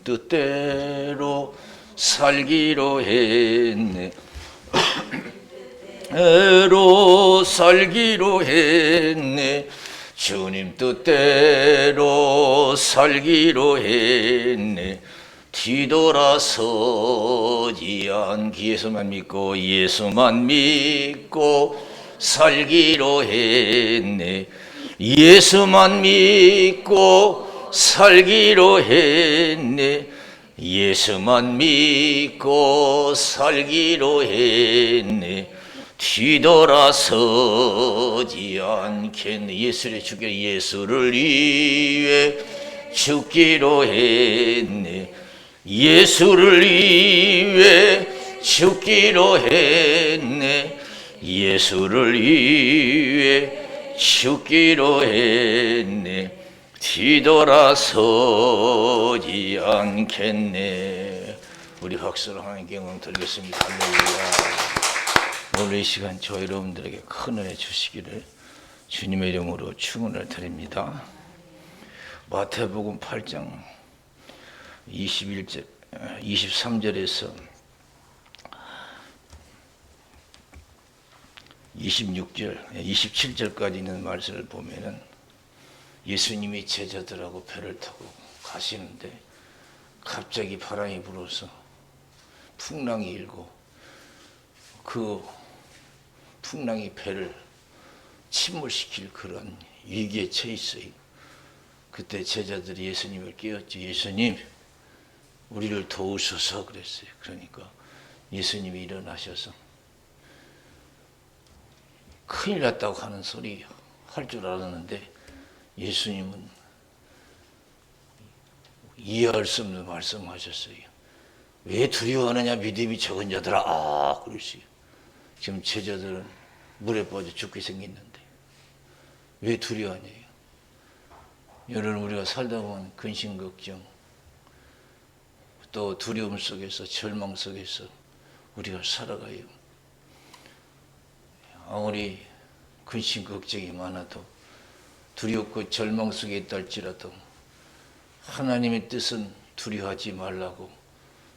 뜻대로 살기로 했네. 대로 살기로 했네. 주님 뜻대로 살기로 했네. 뒤돌아서지 않기. 예수만 믿고 살기로 했네. 예수만 믿고 살기로 했네. 예수만 믿고 살기로 했네. 뒤돌아서지 않겠네. 예수를 위해 죽기로 했네. 예수를 위해 죽기로 했네. 예수를 위해 죽기로 했네. 뒤돌아서지 않겠네. 우리 박수로 하나님께 영광 드리겠습니다. 할렐루야. 오늘 이 시간 저 여러분들에게 큰 은혜 주시기를 주님의 이름으로 축원을 드립니다. 마태복음 8장 23절에서 27절까지 있는 말씀을 보면은 예수님이 제자들하고 배를 타고 가시는데 갑자기 바람이 불어서 풍랑이 일고 그 풍랑이 배를 침몰시킬 그런 위기에 처해 있어요. 그때 제자들이 예수님을 깨웠죠. 예수님, 우리를 도우소서 그랬어요. 그러니까 예수님이 일어나셔서 큰일 났다고 하는 소리 할 줄 알았는데 예수님은 이해할 수 없는 말씀하셨어요. 왜 두려워하느냐 믿음이 적은 자들아. 그러시요. 지금 제자들은 물에 빠져 죽게 생겼는데 왜 두려워하냐요. 여러분, 우리가 살다 보면 근심 걱정 또 두려움 속에서 절망 속에서 우리가 살아가요. 아무리 근심 걱정이 많아도 두렵고 절망 속에 있다 할지라도 하나님의 뜻은 두려워하지 말라고,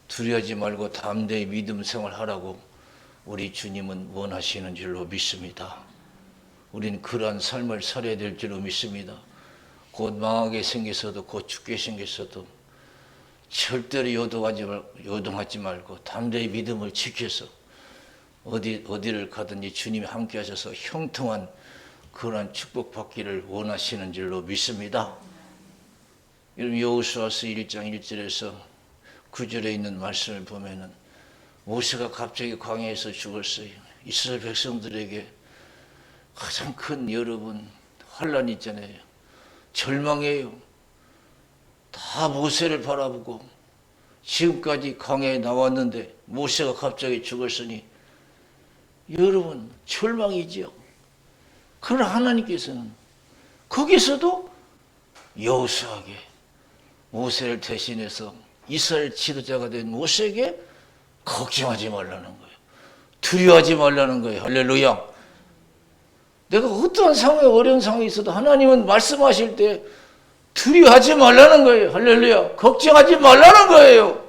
두려워하지 말고 담대히 믿음 생활하라고 우리 주님은 원하시는 줄로 믿습니다. 우리는 그러한 삶을 살아야 될 줄로 믿습니다. 곧 망하게 생겼어도 곧 죽게 생겼어도 절대로 요동하지 말고 담대히 믿음을 지켜서 어디를 가든지 주님이 함께 하셔서 형통한 그러한 축복받기를 원하시는 줄로 믿습니다. 여러분, 여호수아서 1장 1절에서 9절에 있는 말씀을 보면은 모세가 갑자기 광야에서 죽었어요. 이스라엘 백성들에게 가장 큰 여러분 환란이 있잖아요. 절망이에요. 다 모세를 바라보고 지금까지 광야에 나왔는데 모세가 갑자기 죽었으니 여러분 절망이지요. 그러나 하나님께서는 거기서도 여호수아에게 모세를 대신해서 이스라엘 지도자가 된 모세에게 걱정하지 말라는 거예요. 두려워하지 말라는 거예요. 할렐루야. 내가 어떠한 상황에 어려운 상황이 있어도 하나님은 말씀하실 때 두려워하지 말라는 거예요. 할렐루야. 걱정하지 말라는 거예요.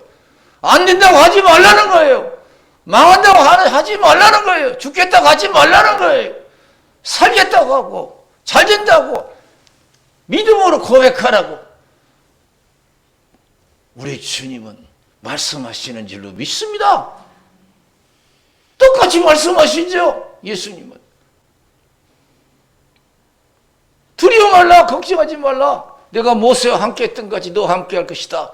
안 된다고 하지 말라는 거예요. 망한다고 하지 말라는 거예요. 죽겠다고 하지 말라는 거예요. 살겠다고 하고 잘 된다고 믿음으로 고백하라고 우리 주님은 말씀하시는 줄로 믿습니다. 똑같이 말씀하시죠. 예수님은 두려워 말라, 걱정하지 말라. 내가 모세와 함께 했던 같이 너와 함께 할 것이다.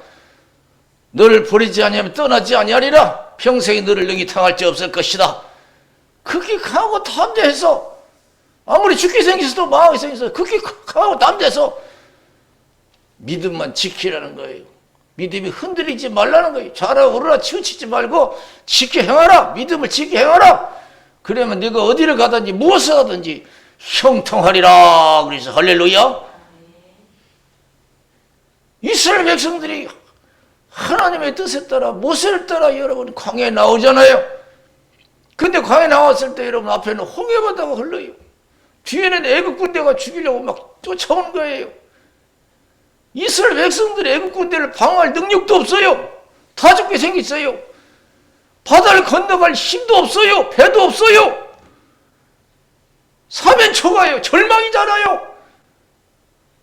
너를 버리지 아니하면 떠나지 아니하리라. 평생에 너를 능히 당할 자 없을 것이다. 그렇게 강하고 담대해서 아무리 죽게 생겼어도 망하게 생겼어도 그렇게 강하고 담대해서 믿음만 지키라는 거예요. 믿음이 흔들리지 말라는 거예요. 좌라 우르라 치우치지 말고 지켜 행하라. 믿음을 지켜 행하라. 그러면 네가 어디를 가든지 무엇을 하든지 형통하리라. 그래서 할렐루야. 이스라엘 백성들이 하나님의 뜻에 따라 모세를 따라 여러분 광야에 나오잖아요. 근데 광야에 나왔을 때 여러분 앞에는 홍해바다가 흘러요. 뒤에는 애국 군대가 죽이려고 막 쫓아오는 거예요. 이스라엘 백성들이 애국 군대를 방어할 능력도 없어요. 다 죽게 생겼어요. 바다를 건너갈 힘도 없어요. 배도 없어요. 사면초가요. 절망이잖아요.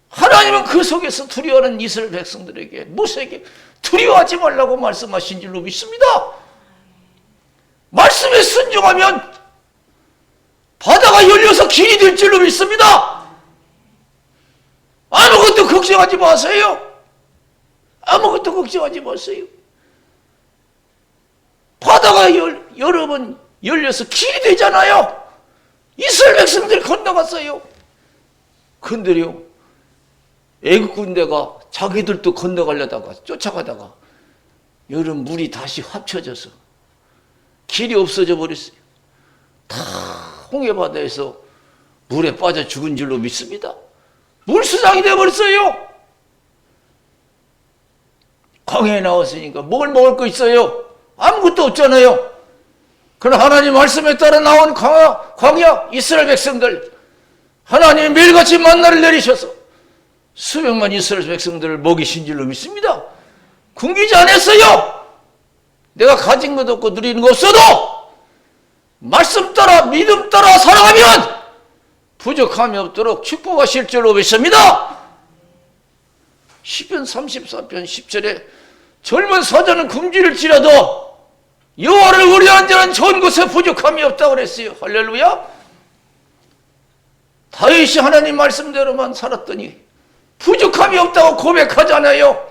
하나님은 그 속에서 두려워하는 이스라엘 백성들에게, 모세에게 두려워하지 말라고 말씀하신 줄로 믿습니다. 말씀에 순종하면 바다가 열려서 길이 될 줄로 믿습니다. 아무것도 걱정하지 마세요. 아무것도 걱정하지 마세요. 바다가 여러 번 열려서 길이 되잖아요. 이스라엘 백성들이 건너갔어요. 근데요, 애국 군대가 자기들도 건너가려다가 쫓아가다가 여러 물이 다시 합쳐져서 길이 없어져 버렸어요. 다 홍해바다에서 물에 빠져 죽은 줄로 믿습니다. 물수장이 되어버렸어요. 광야에 나왔으니까 뭘 먹을 거 있어요? 아무것도 없잖아요. 그러나 하나님 말씀에 따라 나온 광야 이스라엘 백성들, 하나님이 매일같이 만나를 내리셔서 수백만 이스라엘 백성들을 먹이신 줄로 믿습니다. 굶기지 않았어요. 내가 가진 것 없고 누리는 거 없어도 말씀 따라 믿음 따라 살아가면 부족함이 없도록 축복하실 줄로 믿습니다. 시편 34편 10절에 젊은 사자는 굶주릴지라도 여호와를 의뢰한 자는 좋은 곳에 부족함이 없다고 그랬어요. 할렐루야. 다윗이 하나님 말씀대로만 살았더니 부족함이 없다고 고백하잖아요.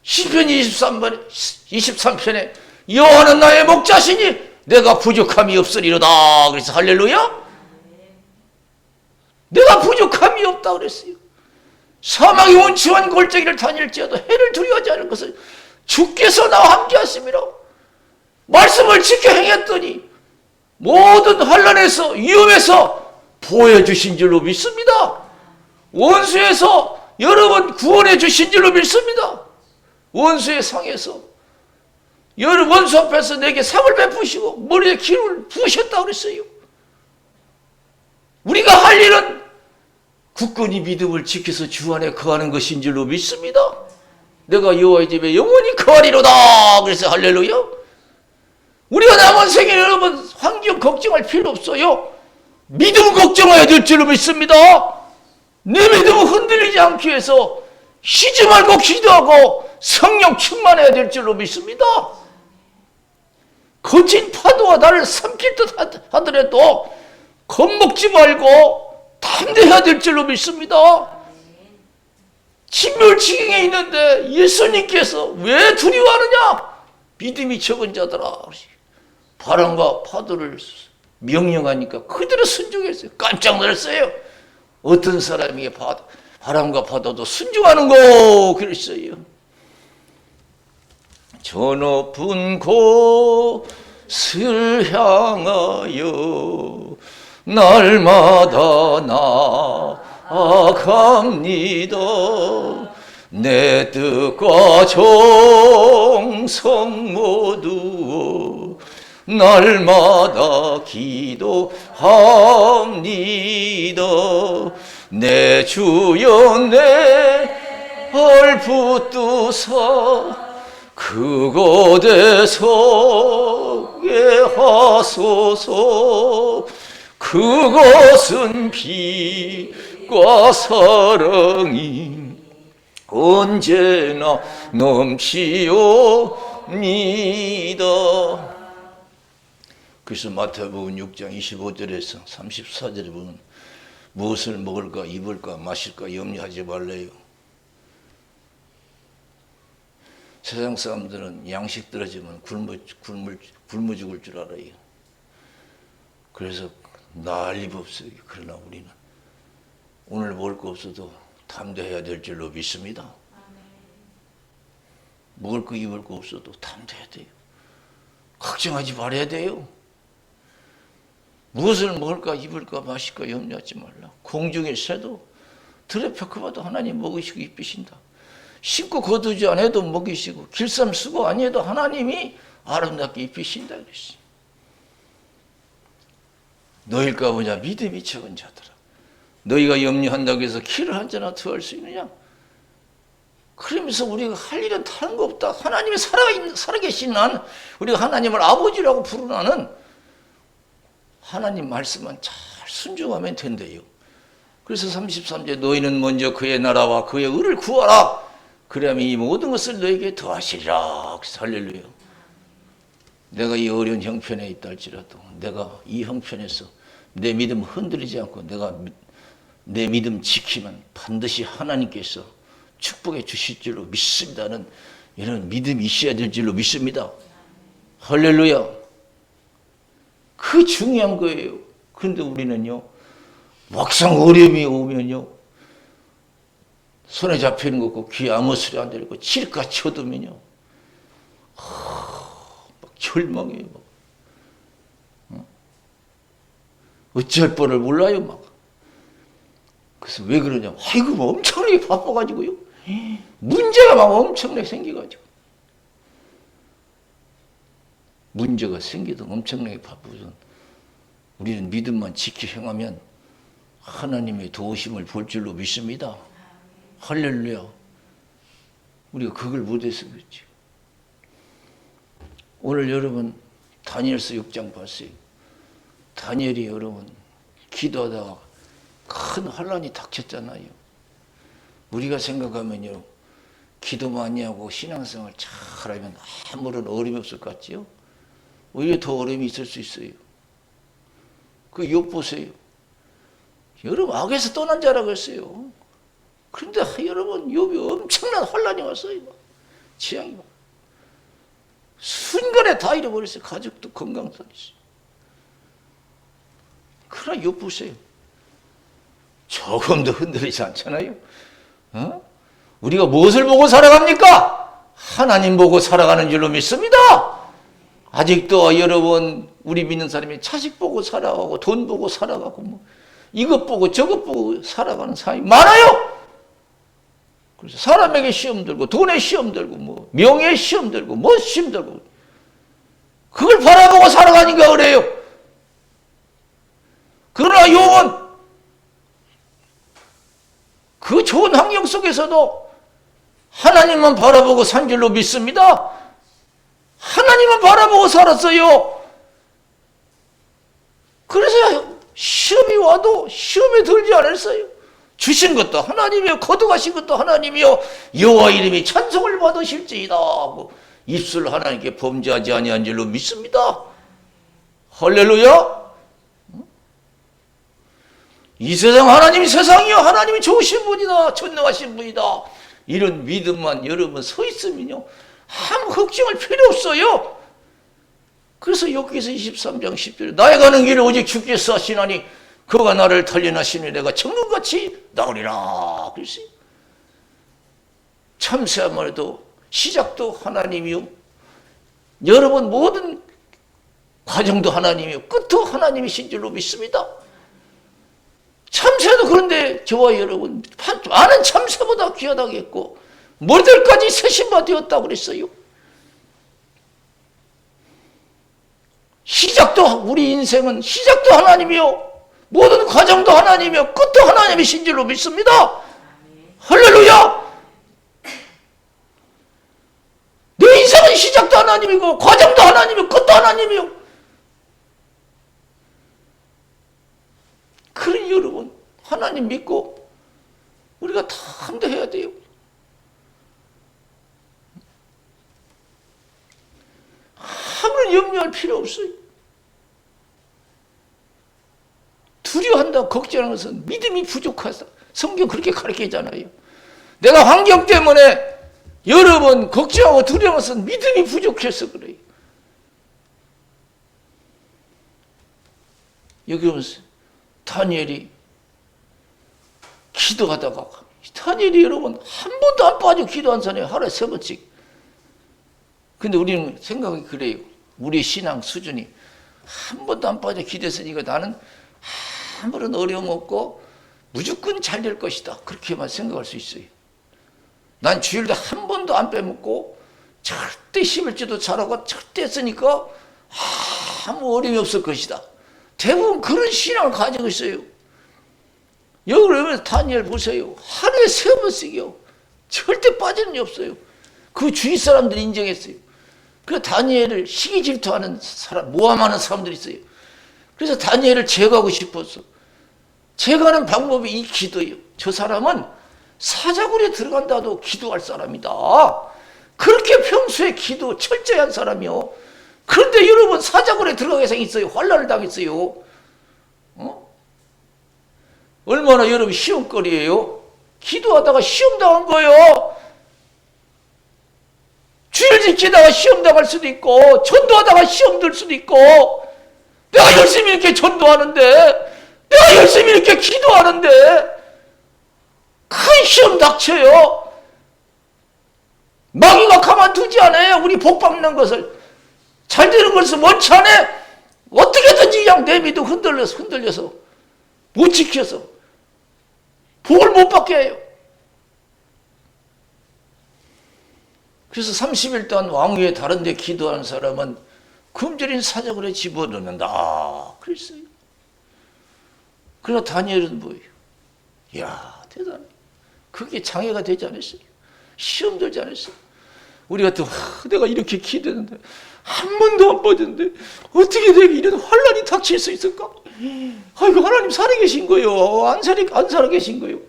시편 23편에 여호와는 나의 목자시니 내가 부족함이 없으리로다. 그래서 할렐루야. 내가 부족함이 없다 그랬어요. 사망의 온치한 골짜기를 다닐지어도 해를 두려워하지 않을 것을 주께서 나와 함께 하심이라. 말씀을 지켜 행했더니 모든 환난에서 위험에서 보여주신 줄로 믿습니다. 원수에서 여러 번 구원해 주신 줄로 믿습니다. 원수의 상에서 여러 원수 앞에서 내게 상을 베푸시고 머리에 기름을 부으셨다고 그랬어요. 우리가 할 일은 굳건히 믿음을 지켜서 주 안에 거하는 것인 줄로 믿습니다. 내가 여호와의 집에 영원히 거하리로다. 그래서 할렐루야. 우리가 남은 생에 여러분 환경 걱정할 필요 없어요. 믿음 걱정해야 될 줄로 믿습니다. 내 믿음을 흔들리지 않기 위해서 쉬지 말고 기도하고 성령 충만해야 될 줄로 믿습니다. 거친 파도가 나를 삼킬 듯 하더라도 겁먹지 말고 담대해야 될 줄로 믿습니다. 진멸지경에 있는데 예수님께서 왜 두려워하느냐? 믿음이 적은 자들아. 바람과 파도를 명령하니까 그대로 순종했어요. 깜짝 놀랐어요. 어떤 사람이 바람과 파도도 순종하는 거 그랬어요. 저 높은 곳을 향하여 날마다 나아갑니다. 내 뜻과 정성 모두 날마다 기도합니다. 내 주여 내발 붙드사 그곳에 서게 하소서. 그것은 빛과 사랑이 언제나 넘치옵니다. 그래서 마태복음 6장 25절에서 34절에 보면 무엇을 먹을까 입을까 마실까 염려하지 말래요. 세상 사람들은 양식 떨어지면 굶어 죽을 줄 알아요. 그래서 난리 법석이. 그러나 우리는 오늘 먹을 거 없어도 담대해야 될 줄로 믿습니다. 먹을 거 입을 거 없어도 담대해야 돼요. 걱정하지 말아야 돼요. 무엇을 먹을까 입을까 마실까 염려하지 말라. 공중의 새도 들에 펴커봐도 하나님 먹이시고 입히신다. 심고 거두지 않아도 먹이시고 길쌈 수고 아니해도 하나님이 아름답게 입히신다 그랬어요. 너희일까 보냐 믿음이 적은 자들아. 너희가 염려한다고 해서 키를 한 잔이나 더할 수 있느냐? 그러면서 우리가 할 일은 다른 거 없다. 하나님이 살아계신 한, 우리가 하나님을 아버지라고 부르는 하나님 말씀만 잘 순종하면 된대요. 그래서 33절 너희는 먼저 그의 나라와 그의 의를 구하라. 그러면 이 모든 것을 너에게 더하시리라. 할렐루야. 내가 이 어려운 형편에 있다 할지라도 내가 이 형편에서 내 믿음 흔들리지 않고 내가 내 믿음 지키면 반드시 하나님께서 축복해 주실 줄로 믿습니다는 이런 믿음이 있어야 될 줄로 믿습니다. 할렐루야. 그 중요한 거예요. 그런데 우리는요, 막상 어려움이 오면요, 손에 잡히는 거 없고 귀에 아무 소리 안 들리고 칠같이 얻으면요, 막 절망해요. 막. 어쩔 뻔을 몰라요. 막. 그래서 왜 그러냐? 아이고, 뭐 엄청나게 바빠가지고요. 문제가 막 엄청나게 생겨가지고. 문제가 생기든 엄청나게 바쁘든 우리는 믿음만 지켜 행하면 하나님의 도우심을 볼 줄로 믿습니다. 할렐루야. 우리가 그걸 못해서 그렇지. 오늘 여러분 다니엘서 6장 봤어요. 다니엘이 여러분 기도하다가 큰 환란이 닥쳤잖아요. 우리가 생각하면요, 기도 많이 하고 신앙생활 잘하면 아무런 어려움이 없을 것 같지요? 오히려 더 어려움이 있을 수 있어요. 그 욥 보세요. 여러분 악에서 떠난 자라고 했어요. 그런데 여러분 욥이 엄청난 환란이 왔어요. 취향이 막. 순간에 다 잃어버렸어요. 가족도 건강도 있어요. 그러나 욥 보세요. 조금도 흔들리지 않잖아요. 우리가 무엇을 보고 살아갑니까? 하나님 보고 살아가는 줄로 믿습니다. 아직도 여러분 우리 믿는 사람이 자식 보고 살아가고 돈 보고 살아가고 뭐 이것 보고 저것 보고 살아가는 사람이 많아요. 그래서 사람에게 시험 들고 돈에 시험 들고 뭐 명예에 시험 들고 뭐 시험 들고 그걸 바라보고 살아가니까 그래요. 그러나 욥은 그 좋은 환경 속에서도 하나님만 바라보고 산 줄로 믿습니다. 하나님만 바라보고 살았어요. 그래서 시험이 와도 시험에 들지 않았어요. 주신 것도 하나님이요, 거두가신 것도 하나님이요, 여호와 이름이 찬송을 받으실지이다 하고 입술 하나님께 범죄하지 아니한 줄로 믿습니다. 할렐루야. 이 세상 하나님이 세상이요, 하나님이 좋으신 분이다, 전능하신 분이다, 이런 믿음만 여러분 서 있으면요 아무 걱정할 필요 없어요. 그래서 욥기서 23장 10절에 나의 가는 길을 오직 주께서 하시나니 그가 나를 단련하시니 내가 천금같이 나으리라 그랬어요. 참새야말도 시작도 하나님이요, 여러분 모든 과정도 하나님이요, 끝도 하나님이신 줄로 믿습니다. 참새도 그런데 저와 여러분 많은 참새보다 귀하다겠고 모델까지 세신바 되었다고 그랬어요. 시작도 우리 인생은 시작도 하나님이요, 모든 과정도 하나님이요, 끝도 하나님이신 줄로 믿습니다. 할렐루야. 내 인생은 시작도 하나님이고 과정도 하나님이고 끝도 하나님이요. 그러니 여러분 하나님 믿고 우리가 다 함대해야 돼요. 아무런 염려할 필요 없어요. 두려워한다, 걱정하는 것은 믿음이 부족하다. 성경 그렇게 가르치잖아요. 내가 환경 때문에 여러 번 걱정하고 두려운 것은 믿음이 부족해서 그래요. 여기 보면서 다니엘이 기도하다가, 다니엘이 여러분 한 번도 안 빠져 기도한 사람이 하루에 3번씩. 근데 우리는 생각이 그래요. 우리 신앙 수준이 한 번도 안 빠져 기도했으니까 나는 아무런 어려움 없고 무조건 잘 될 것이다, 그렇게만 생각할 수 있어요. 난 주일도 한 번도 안 빼먹고 절대 11주도 잘하고 절대 했으니까 아무 어려움이 없을 것이다. 대부분 그런 신앙을 가지고 있어요. 여기 그러면 다니엘 보세요. 하루에 3번씩이요. 절대 빠지는 게 없어요. 그 주위 사람들이 인정했어요. 그 다니엘을 시기 질투하는 사람, 모함하는 사람들이 있어요. 그래서 다니엘을 제거하고 싶었어. 제거하는 방법이 이 기도예요. 저 사람은 사자굴에 들어간다도 기도할 사람이다. 그렇게 평소에 기도 철저히 한 사람이요. 그런데 여러분 사자굴에 들어가게 생겼어요. 환난을 당했어요. 얼마나 여러분 시험거리예요. 기도하다가 시험 당한 거예요. 주일 지키다가 시험 당할 수도 있고, 전도하다가 시험 들 수도 있고, 내가 열심히 이렇게 전도하는데, 내가 열심히 이렇게 기도하는데, 큰 시험 닥쳐요. 마귀가 가만두지 않아요. 우리 복 받는 것을, 잘 되는 것을 원치 않아. 어떻게든지 그냥 내비도 흔들려서 못 지켜서 복을 못 받게 해요. 그래서 30일 동안 왕위에 다른 데 기도하는 사람은 금절인 사자굴에 집어넣는다. 그랬어요. 그러나 다니엘은 뭐예요? 이야, 대단해. 그게 장애가 되지 않았어요. 시험 들지 않았어요. 우리 같은 내가 이렇게 기도했는데 한 번도 안 빠졌는데 어떻게 내게 이런 환난이 닥칠 수 있을까? 아이고, 하나님 살아계신 거예요. 안 살아계신 거예요.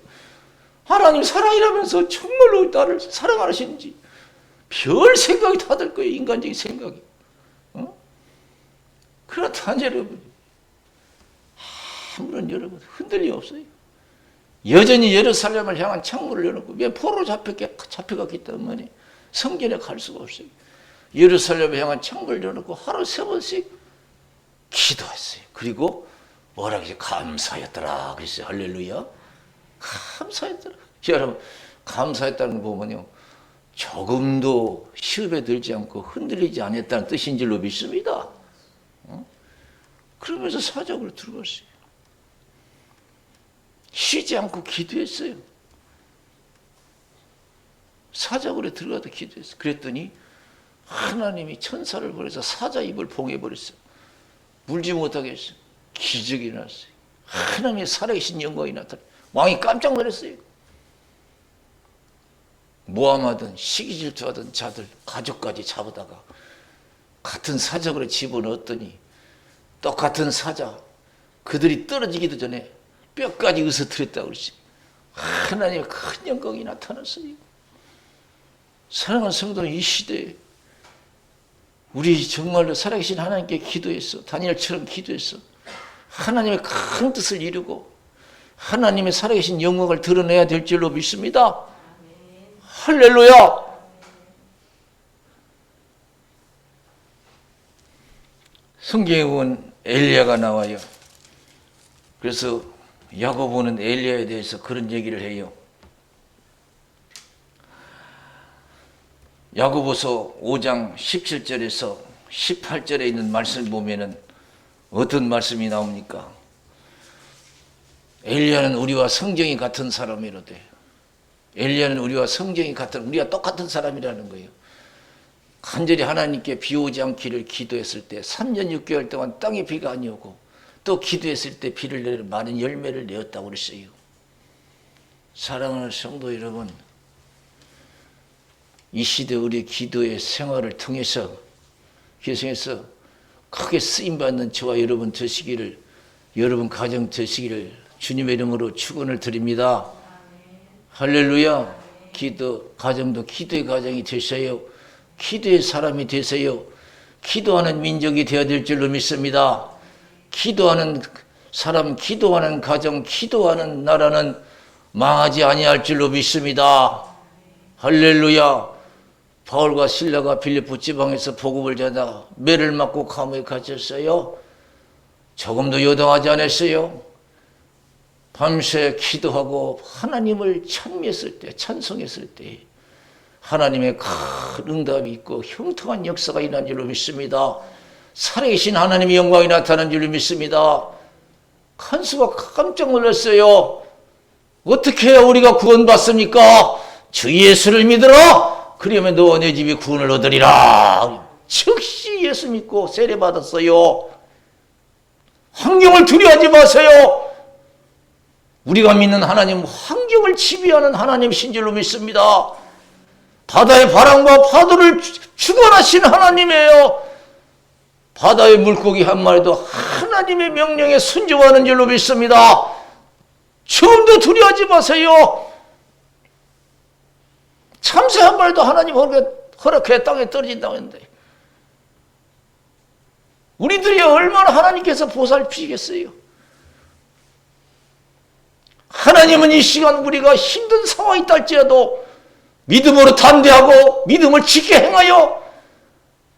하나님 사랑이라면서 정말로 나를 사랑하시는지 별 생각이 다 들 거예요. 인간적인 생각이. 그러나 다니엘 여러분, 아무런 여러분 흔들림 없어요. 여전히 예루살렘을 향한 창문을 열어놓고, 왜 포로로 잡혀갔기 때문에 성전에 갈 수가 없어요. 예루살렘을 향한 창문을 열어놓고 하루 3번씩 기도했어요. 그리고 뭐라 그러지? 감사했더라 그랬어요. 할렐루야. 감사했더라. 여러분, 감사했다는 거 보면요, 조금도 시험에 들지 않고 흔들리지 않았다는 뜻인 줄로 믿습니다. 그러면서 사자굴로 들어갔어요. 쉬지 않고 기도했어요. 사자굴에 들어가도 기도했어요. 그랬더니 하나님이 천사를 보내서 사자 입을 봉해버렸어요. 물지 못하게 했어요. 기적이 났어요. 하나님의 살아계신 영광이 나타나요. 왕이 깜짝 놀랐어요. 모함하던 시기 질투하던 자들 가족까지 잡아다가 같은 사자굴에 집어넣었더니 똑같은 사자, 그들이 떨어지기도 전에 뼈까지 으스트렸다고 그러지. 하나님의 큰 영광이 나타났어요. 사랑하는 성도는 이 시대에 우리 정말로 살아계신 하나님께 기도했어. 다니엘처럼 기도했어. 하나님의 큰 뜻을 이루고 하나님의 살아계신 영광을 드러내야 될 줄로 믿습니다. 할렐루야. 성경에 보면 엘리야가 나와요. 그래서 야고보는 엘리야에 대해서 그런 얘기를 해요. 야고보서 5장 17절에서 18절에 있는 말씀을 보면은 어떤 말씀이 나옵니까? 엘리야는 우리와 성정이 같은 사람이로되, 엘리야는 우리와 성정이 같은, 우리가 똑같은 사람이라는 거예요. 간절히 하나님께 비 오지 않기를 기도했을 때 3년 6개월 동안 땅에 비가 안 오고, 또 기도했을 때 비를 내려 많은 열매를 내었다고 그랬어요. 사랑하는 성도 여러분, 이 시대 우리 기도의 생활을 통해서 크게 쓰임받는 저와 여러분 되시기를, 여러분 가정 되시기를 주님의 이름으로 축원을 드립니다. 할렐루야. 기도 가정도 기도의 가정이 되세요. 기도의 사람이 되세요. 기도하는 민족이 되어야 될 줄로 믿습니다. 기도하는 사람, 기도하는 가정, 기도하는 나라는 망하지 아니할 줄로 믿습니다. 할렐루야. 바울과 실라가 빌립보 지방에서 복음을 전하다가 매를 맞고 감옥에 갇혔어요. 조금도 요동하지 않았어요. 밤새 기도하고 하나님을 찬미했을 때, 찬송했을 때 하나님의 큰 응답이 있고 형통한 역사가 일어난 줄로 믿습니다. 살아계신 하나님의 영광이 나타난 줄로 믿습니다. 간수가 깜짝 놀랐어요. 어떻게 해야 우리가 구원받습니까? 주 예수를 믿으라. 그러면 너와 내 집이 구원을 얻으리라. 즉시 예수 믿고 세례받았어요. 환경을 두려워하지 마세요. 우리가 믿는 하나님, 환경을 지배하는 하나님이신 줄로 믿습니다. 바다의 바람과 파도를 주관하신 하나님이에요. 바다의 물고기 한 마리도 하나님의 명령에 순종하는 줄로 믿습니다. 처음도 두려워하지 마세요. 참새 한 마리도 하나님 허락해 땅에 떨어진다고 했는데 우리들이 얼마나 하나님께서 보살피시겠어요. 하나님은 이 시간 우리가 힘든 상황이 있다 할지라도 믿음으로 담대하고 믿음을 지켜 행하여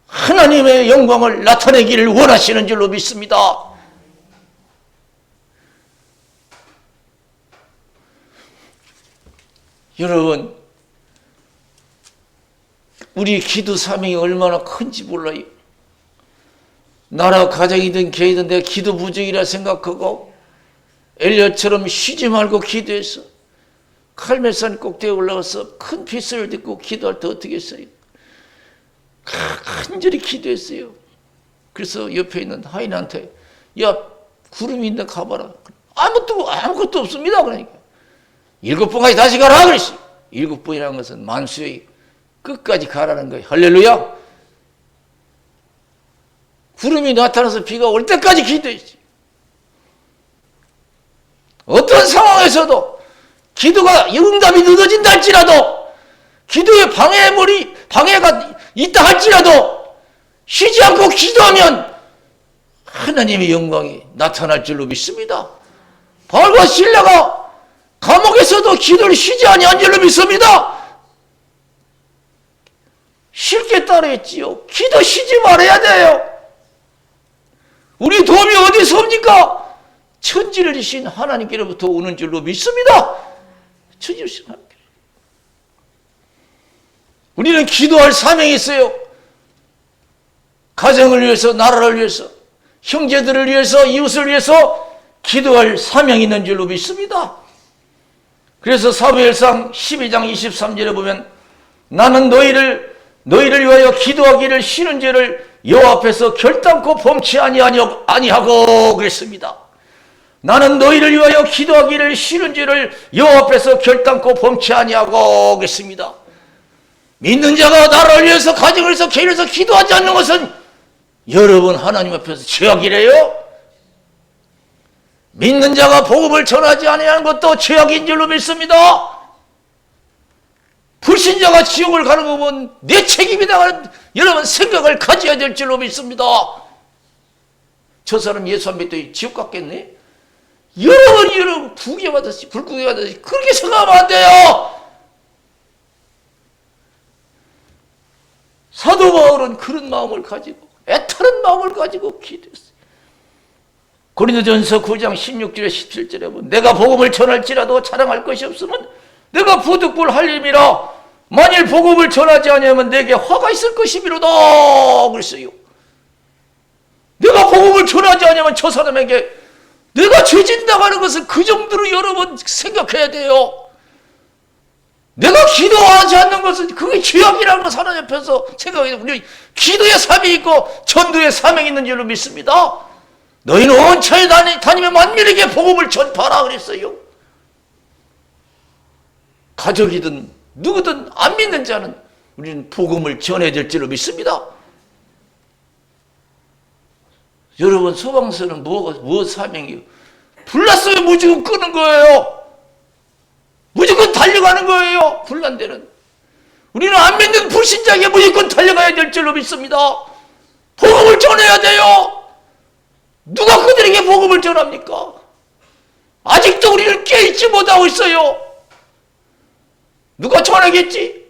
하나님의 영광을 나타내기를 원하시는 줄로 믿습니다. 여러분, 우리 기도 사명이 얼마나 큰지 몰라요. 나라 가정이든 교회든 내가 기도 부족이라 생각하고 엘리야처럼 쉬지 말고 기도해서 칼멜산 꼭대기에 올라가서 큰 빗소리를 듣고 기도할 때 어떻게 했어요? 간절히 기도했어요. 그래서 옆에 있는 하인한테 야 구름이 있는데 가봐라. 아무것도 없습니다. 그러니까 7번까지 다시 가라 그랬어요. 7번이라는 것은 만수의 끝까지 가라는 거예요. 할렐루야. 구름이 나타나서 비가 올 때까지 기도했어요. 어떤 상황에서도 기도가 응답이 늦어진다 할지라도 기도에 방해가 있다 할지라도 쉬지 않고 기도하면 하나님의 영광이 나타날 줄로 믿습니다. 바울과 실라가 감옥에서도 기도를 쉬지 아니한 줄로 믿습니다. 쉽게 따라했지요. 기도 쉬지 말아야 돼요. 우리 도움이 어디서 옵니까? 천지를 지신 하나님께로부터 오는 줄로 믿습니다. 천지를 지신 하나님께. 우리는 기도할 사명이 있어요. 가정을 위해서, 나라를 위해서, 형제들을 위해서, 이웃을 위해서 기도할 사명이 있는 줄로 믿습니다. 그래서 사무엘상 12장 23절에 보면 나는 너희를 위하여 기도하기를 쉬는 죄를 여호와 앞에서 결단코 범치 아니하고 그랬습니다. 나는 너희를 위하여 기도하기를 쉬는 죄를 여호와 앞에서 결단코 범치 아니하고 그랬습니다. 믿는 자가 나라를 위해서, 가정을 위해서, 교회를 위해서 기도하지 않는 것은 여러분 하나님 앞에서 죄악이래요. 믿는 자가 복음을 전하지 아니하는 것도 죄악인 줄로 믿습니다. 불신자가 지옥을 가는 거 보면 내 책임이다 여러분 생각을 가져야 될 줄로 믿습니다. 저 사람 예수 안 믿더니 지옥 갔겠네? 여러분 부귀받았지 불구게 받았지 그렇게 생각하면 안 돼요. 사도 바울은 그런 마음을 가지고 애타는 마음을 가지고 기도했어요. 고린도전서 9장 16절에 17절에 보면 내가 복음을 전할지라도 자랑할 것이 없으면 내가 부득불 할림이라 만일 복음을 전하지 아니하면 내게 화가 있을 것이미로다 그랬어요. 내가 복음을 전하지 아니하면 저 사람에게 내가 죄진당하는 것은 그 정도로 여러분 생각해야 돼요. 내가 기도하지 않는 것은 그게 죄악이라는 것을 하나님 앞에서 생각해야 돼요. 우리 기도의 삶이 있고 전도의 사명이 있는 줄로 믿습니다. 너희는 온 천에 다니며 만민에게 복음을 전파하라 그랬어요. 가족이든 누구든 안 믿는 자는 우리는 복음을 전해야 될 줄로 믿습니다. 여러분 소방서는 무엇 사명이요? 불났으면 무조건 끄는 거예요. 무조건 달려가는 거예요. 불난 데는. 우리는 안 믿는 불신자에게 무조건 달려가야 될 줄로 믿습니다. 복음을 전해야 돼요. 누가 그들에게 복음을 전합니까? 아직도 우리는 깨있지 못하고 있어요. 누가 전하겠지?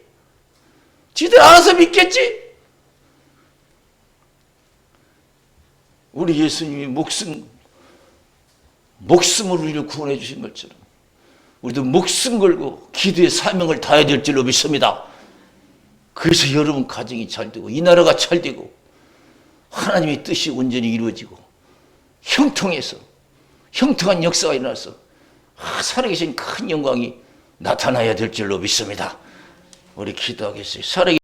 지들 알아서 믿겠지? 우리 예수님이 목숨을 우리를 구원해 주신 것처럼 우리도 목숨 걸고 기도의 사명을 다해야 될 줄로 믿습니다. 그래서 여러분 가정이 잘 되고 이 나라가 잘 되고 하나님의 뜻이 온전히 이루어지고 형통한 역사가 일어나서 살아계신 큰 영광이 나타나야 될 줄로 믿습니다. 우리 기도하겠어요.